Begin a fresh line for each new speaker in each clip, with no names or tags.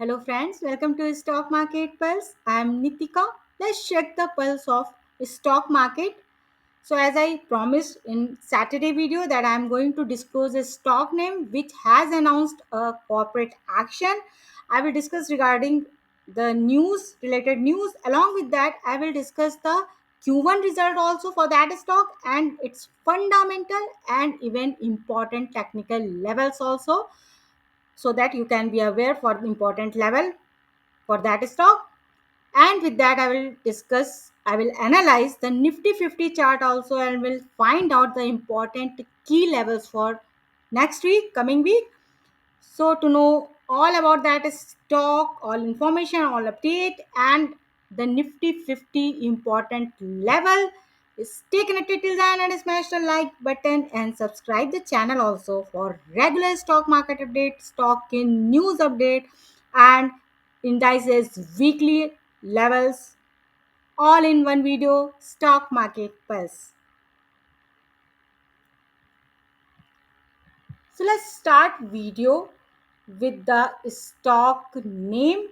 Hello, friends. Welcome to Stock Market Pulse. I am Nitika. Let's check the pulse of stock market. So, as I promised in Saturday video that I am going to disclose a stock name which has announced a corporate action. I will discuss regarding the news related news. Along with that, I will discuss the Q1 result also for that stock and its fundamental and even important technical levels also, so that you can be aware for the important level for that stock. And with that, I will analyze the Nifty 50 chart also, and will find out the important key levels for next week, coming week. So to know all about that stock, all information, all update, and the Nifty 50 important level, stay connected till then and smash the like button and subscribe the channel also for regular stock market update, stock in news update, and indices weekly levels, all in one video. Stock market pulse. So let's start video with the stock name,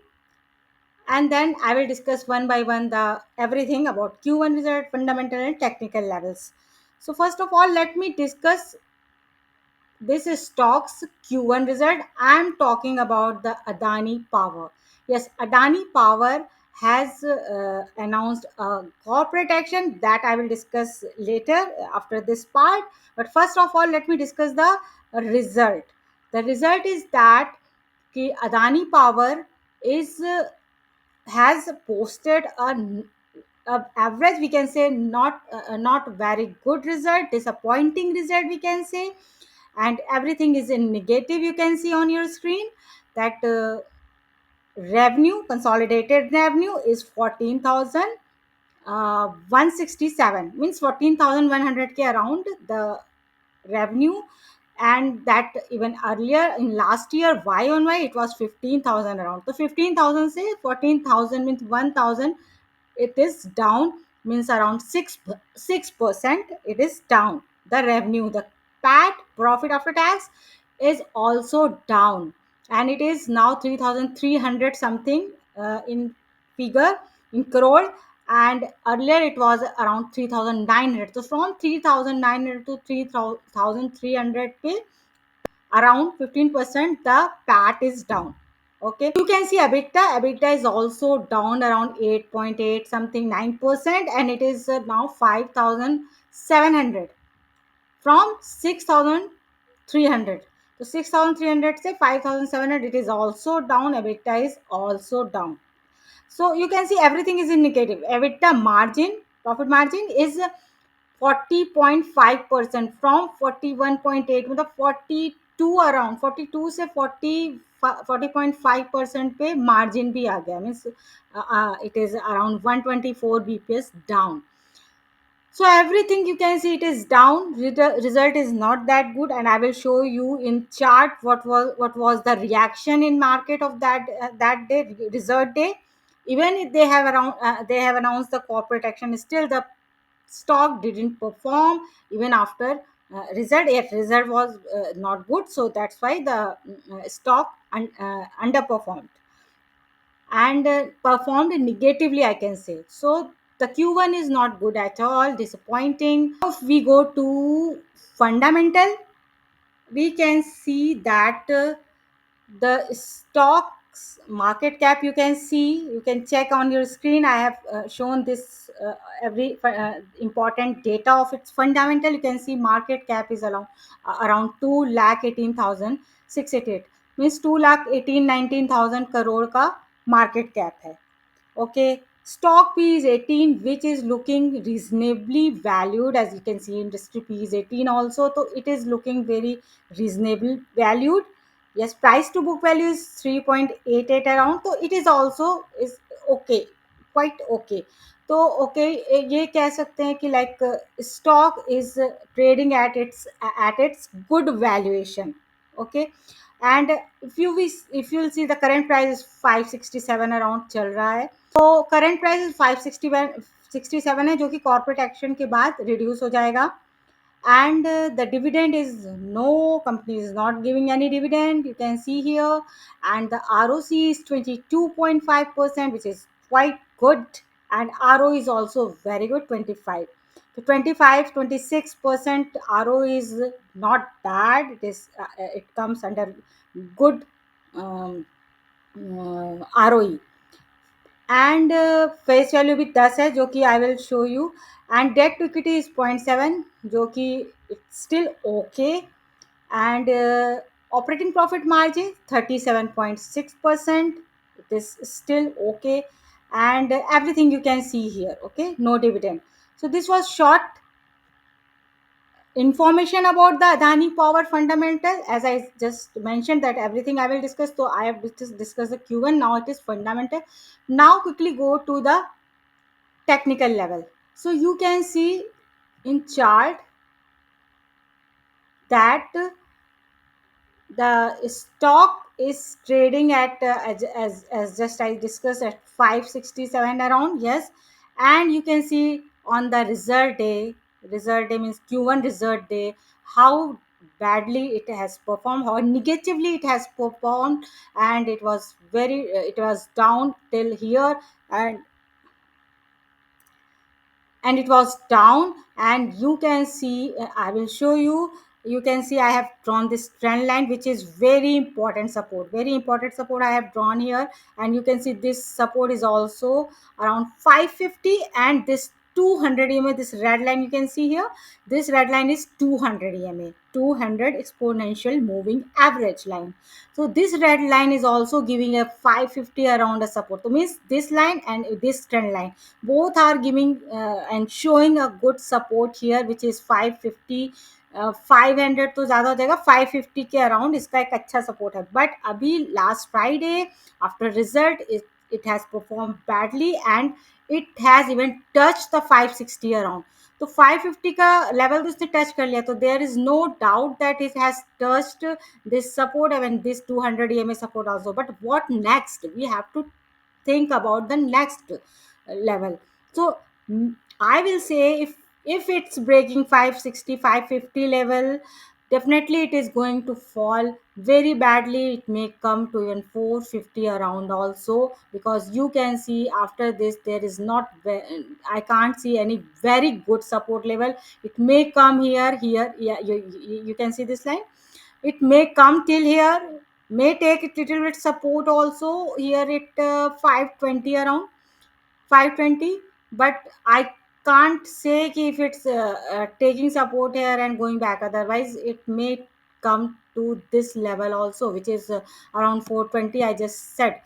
and then I will discuss one by one the everything about Q1 result, fundamental and technical levels. So first of all, let me discuss this stocks Q1 result. I am talking about the Adani Power. Yes, Adani Power has announced a corporate action that I will discuss later after this part. But first of all, let me discuss the result. The result is that Adani Power is has posted a average, we can say, not very good result, disappointing result, we can say, and everything is in negative. You can see on your screen that revenue, consolidated revenue is 14,000 167, means 14,100 k around the revenue. And that even earlier in last year, y on y, it was 15,000 around. So 15,000 say 14,000 means 1,000, it is down, means around 6% it is down. The revenue, the PAT, profit after tax, is also down, and it is now 3,300 something in figure, in crore, and earlier it was around 3,900. So from 3,900 to 3,300 k, around 15% the PAT is down. Okay, you can see EBITDA is also down around 8.8 something 9%, and it is now 5,700 from 6,300. So 6,300 say 5,700, it is also down. EBITDA is also down. So you can see everything is in negative. EBITDA margin, profit margin is 40.5% from 41.8, मतलब 42, around 42 से 40.5% पे margin भी आ गया, means it is around 124 bps down. So everything you can see, it is down. Result is not that good, and I will show you in chart what was the reaction in market of that day, result day. Even if they have announced the corporate action, still the stock didn't perform even after result. Yet result was not good, so that's why the stock underperformed and performed negatively, I can say. So the Q1 is not good at all, disappointing. If we go to fundamental, we can see that the stocks market cap, you can see, you can check on your screen. I have shown this every important data of its fundamental. You can see market cap is around 2,18,688, means 2,18,19,000 crore का market cap है. Okay, stock P is 18, which is looking reasonably valued. As you can see, industry P is 18 also, so it is looking very reasonable valued. Yes, price to book value is 3.88 around, so it is also is okay, quite okay. तो okay, ये कह सकते हैं कि like stock is trading at its good valuation. Okay, and if you will see the current price is 567 around चल रहा है. तो करंट प्राइस इज 567 है, जो कि कॉर्पोरेट एक्शन के बाद रिड्यूस हो जाएगा. and the dividend is, no company is not giving any dividend, you can see here. And the ROC is 22.5%, which is quite good, and RO is also very good, 25. So 25-26% RO is not bad, it comes under good um, ROE. And face value भी 10 है, जो कि I will show you. And debt to equity is 0.7, जो कि it's still okay. And operating profit margin 37.6%, it is still okay. And everything you can see here, okay, no dividend. So this was short information about the Adani Power fundamental. As I just mentioned that everything I will discuss, so I have just discussed the Q1. Now it is fundamental. Now quickly go to the technical level. So you can see in chart that the stock is trading at as just I discussed at 567 around, yes. And you can see on the result day means Q1 result day, how badly it has performed, how negatively it has performed. And it was it was down till here, and it was down. And you can see, I will show you, you can see I have drawn this trend line, which is very important support, very important support I have drawn here. And you can see this support is also around 550, and this 200 EMA, this red line you can see here, this red line is 200 EMA, 200 exponential moving average line. So this red line is also giving a 550 around a support. So means this line and this trend line both are giving and showing a good support here, which is 550. 500 तो ज़्यादा हो जाएगा, 550 के around इसका एक अच्छा support है. But अभी last Friday after result it has performed badly, and it has even touched the 560 around. तो 550 का लेवल तो इसने टच कर लिया, तो there is no doubt that it has touched this support and this 200 EMA support also. But what next? We have to think about the next level. So I will say, if it's breaking 560 550 level, definitely it is going to fall very badly. It may come to even 450 around also, because you can see after this there is not I can't see any very good support level. It may come here, yeah, you can see this line. It may come till here, may take a little bit support also here at 520 around, 520. But I can't say ki if it's taking support here and going back, otherwise it may come to this level also, which is around 420 I just said.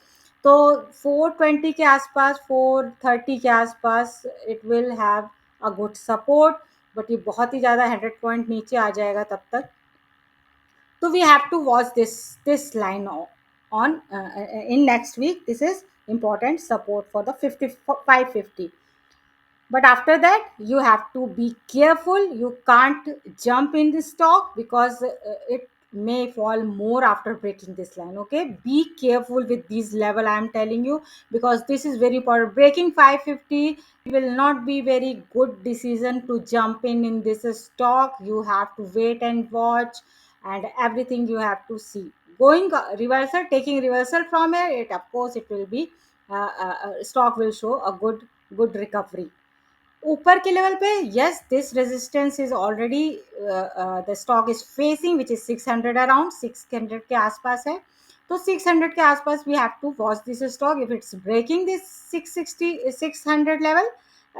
तो 420 के आसपास, 430 के आसपास it will have a good support. But ये बहुत ही ज़्यादा 100 point नीचे आ जाएगा तब तक. So we have to watch this line on in next week. This is important support for the 550. But after that you have to be careful, you can't jump in the stock, because it may fall more after breaking this line. Okay, be careful with this level, I am telling you, because this is very important. Breaking 550 will not be very good decision to jump in this stock. You have to wait and watch, and everything you have to see. Going reversal, taking reversal from here, it of course it will be stock will show a good recovery. ऊपर के level पे, yes, this resistance is already the stock is facing, which is 600 around, 600 के आसपास है. तो 600 के आसपास we have to watch this stock. If it's breaking this 660 600 level,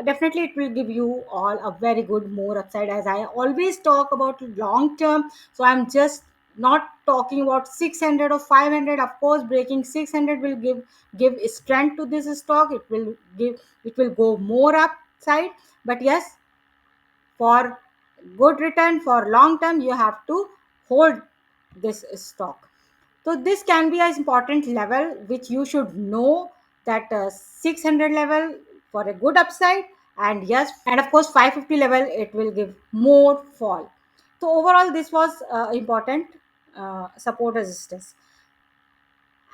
definitely it will give you all a very good more upside. As I always talk about long term, so I'm just not talking about 600 or 500. Of course breaking 600 will give strength to this stock. It will go more upside. But yes, for good return for long term, you have to hold this stock. So this can be an important level which you should know, that 600 level for a good upside, and yes, and of course 550 level it will give more fall. So overall this was important support resistance.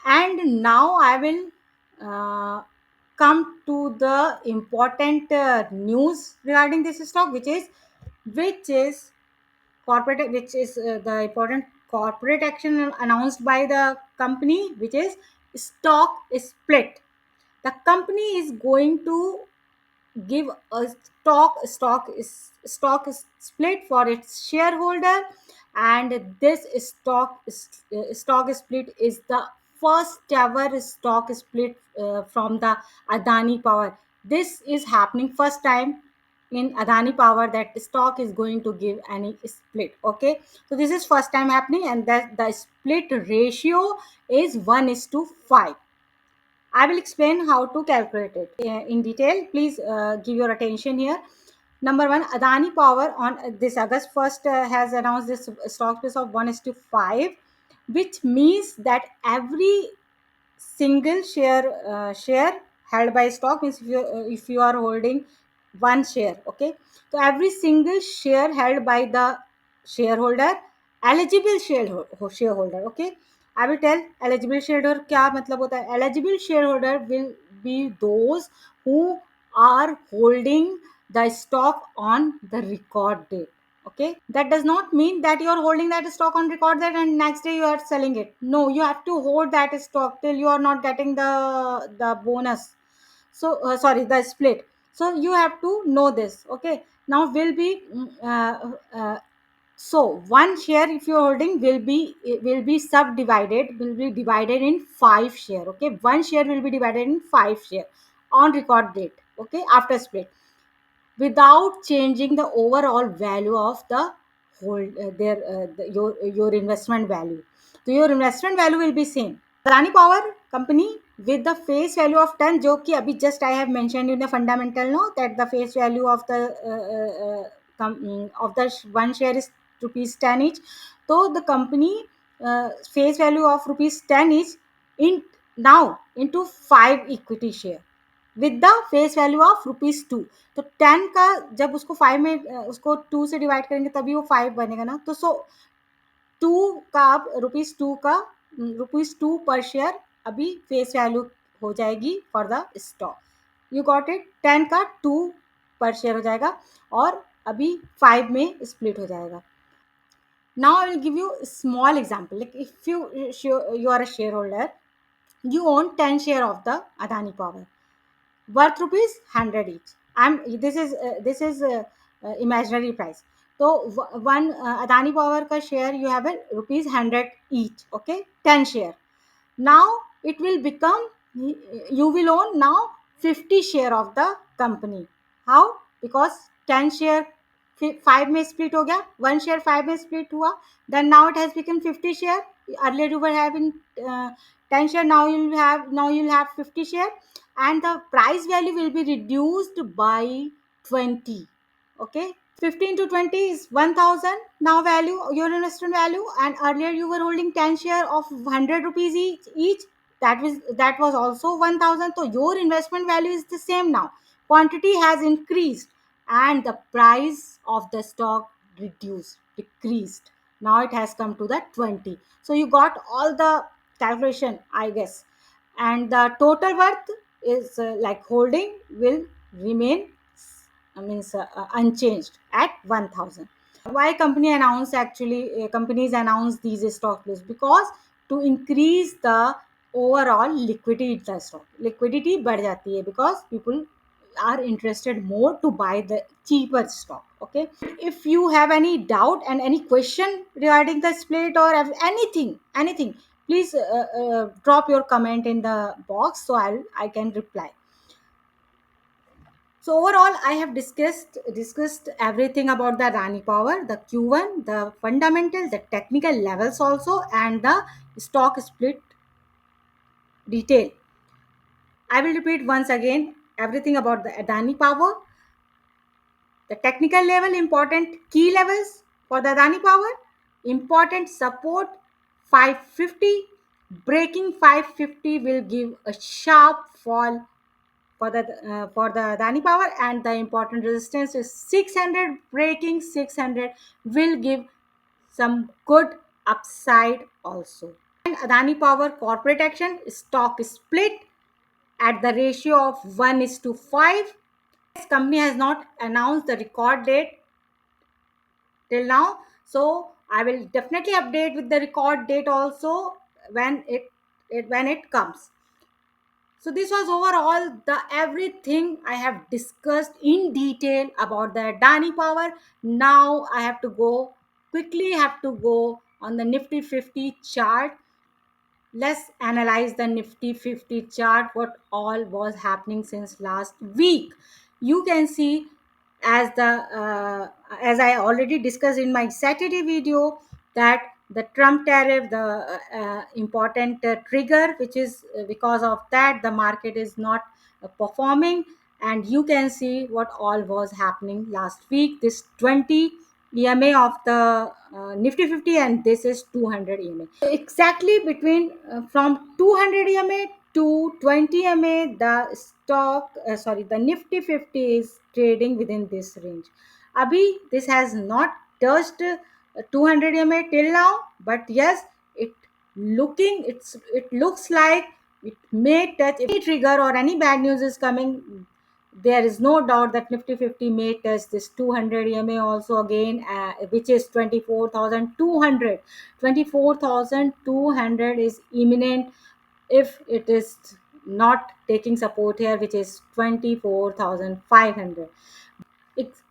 And now I will come to the important news regarding this stock, which is corporate, which is the important corporate action announced by the company, which is stock split. The company is going to give a stock is split for its shareholder, and this stock split is the first ever stock split from the Adani Power. This is happening first time in Adani Power, that stock is going to give any split. Okay, so this is first time happening, and that the split ratio is 1 is to 5. I will explain how to calculate it in detail. Please give your attention here. Number one, Adani Power on this August 1st has announced this stock split of 1 is to 5, which means that every single share held by stock, means if you are holding one share, okay, so every single share held by the shareholder, eligible shareholder, okay, I will tell eligible shareholder क्या मतलब होता है. Eligible shareholder will be those who are holding the stock on the record date. Okay, that does not mean that you are holding that stock on record date and next day you are selling it. No, you have to hold that stock till you are not getting the bonus. So sorry, the split. So you have to know this. Okay, now will be so one share if you're holding will be subdivided, will be divided in 5 share. Okay, one share will be divided in 5 share on record date. Okay, after split, without changing the overall value of the your investment value. So your investment value will be same. Adani Power company with the face value of 10, जो कि अभी just I have mentioned in the fundamental, no, that the face value of the one share is rupees 10 each. So the company face value of rupees 10 is in now into 5 equity share with the face value of rupees 2. तो 10 का जब उसको 5 में उसको 2 से divide करेंगे तभी वो 5 बनेगा ना. तो सो 2 का अब रुपीज 2 पर शेयर अभी फेस वैल्यू हो जाएगी for the stock. You got it. 10 का 2 पर शेयर हो जाएगा और अभी 5 में स्प्लिट हो जाएगा. Now I will give you a small example. Like if you are a shareholder, you own 10 share of the Adani Power worth rupees 100 each. This is imaginary price. So one Adani Power ka share you have a rupees 100 each. Okay, 10 share. Now it will become, you will own now 50 share of the company. How? Because 10 share 5 में split हो गया, 1 share 5 में split हुआ, then now it has become 50 share. Earlier you were having 10 share, now you'll have 50 share, and the price value will be reduced by 20. Okay, 15 to 20 is 1000 now value, your investment value, and earlier you were holding 10 share of 100 rupees each. That was also 1000. So your investment value is the same now. Quantity has increased and the price of the stock decreased. Now it has come to the 20. So you got all the calculation, I guess, and the total worth is like holding will remain, unchanged at 1000. Why companies announce these stock lists? Because to increase the overall liquidity in the stock. Liquidity बढ़ जाती है because people are interested more to buy the cheaper stock. Okay, if you have any doubt and any question regarding the split or anything, please drop your comment in the box so I can reply. So overall, I have discussed everything about the Adani Power, the Q1, the fundamental, the technical levels also, and the stock split detail. I will repeat once again everything about the Adani Power, the technical level, important key levels for the Adani Power, important support 550, breaking 550 will give a sharp fall for the Adani Power, and the important resistance is 600, breaking 600 will give some good upside also. And Adani Power corporate action stock split at the ratio of 1 is to 5. This company has not announced the record date till now. So I will definitely update with the record date also when when it comes. So this was overall the everything I have discussed in detail about the Adani Power. Now I have to go quickly, have to go on the Nifty 50 chart. Let's analyze the Nifty 50 chart, what all was happening since last week. You can see, as I already discussed in my Saturday video, that the Trump tariff, the important trigger, which is because of that the market is not performing. And you can see what all was happening last week. This 20 EMA of the Nifty 50, and this is 200 EMA. Exactly between from 200 EMA to 20 EMA, the the Nifty 50 is trading within this range. Abhi, this has not touched 200 EMA till now, but yes, it looks like it may touch. If any trigger or any bad news is coming, there is no doubt that Nifty 50 may touch this 200 EMA also again, which is 24,200. 24,200 is imminent if it is not taking support here, which is 24,500. Ex-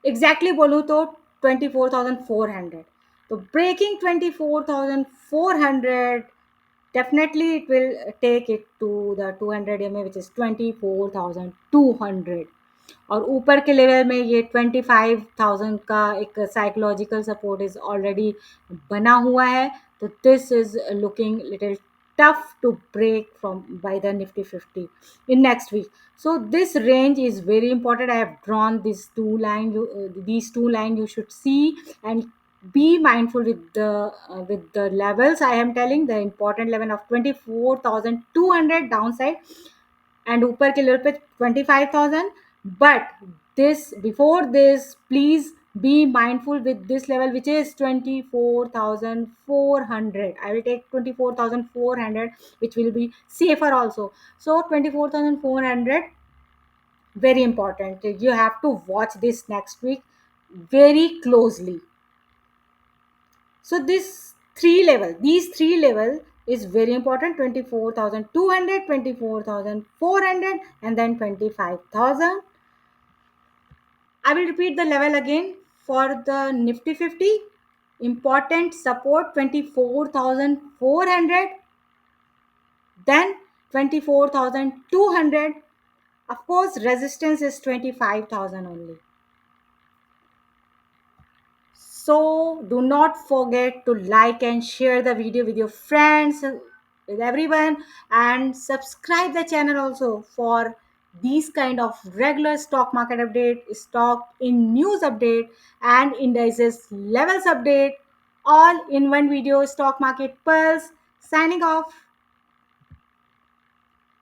exactly बोलूँ तो 24,400. So breaking 24,400, definitely it will take it to the 200 EMA, which is 24,200. और ऊपर के level में ये 25,000 का एक psychological support is already बना हुआ है. तो this is looking little tough to break from by the Nifty 50 in next week. So this range is very important. I have drawn these two line you should see, and be mindful with the levels. I am telling the important level of 24,200 downside, and ऊपर के level पे 25,000. But this before this, please be mindful with this level, which is 24,400. I will take 24,400, which will be safer also. So 24,400, very important. You have to watch this next week very closely. So these three level is very important: 24,200, 24,400, and then 25,000. I will repeat the level again for the Nifty 50. Important support 24,400, then 24,200. Of course, resistance is 25,000 only. So do not forget to like and share the video with your friends, with everyone, and subscribe the channel also for these kind of regular stock market update, stock in news update, and indices levels update, all in one video. Stock market pulse. Signing off.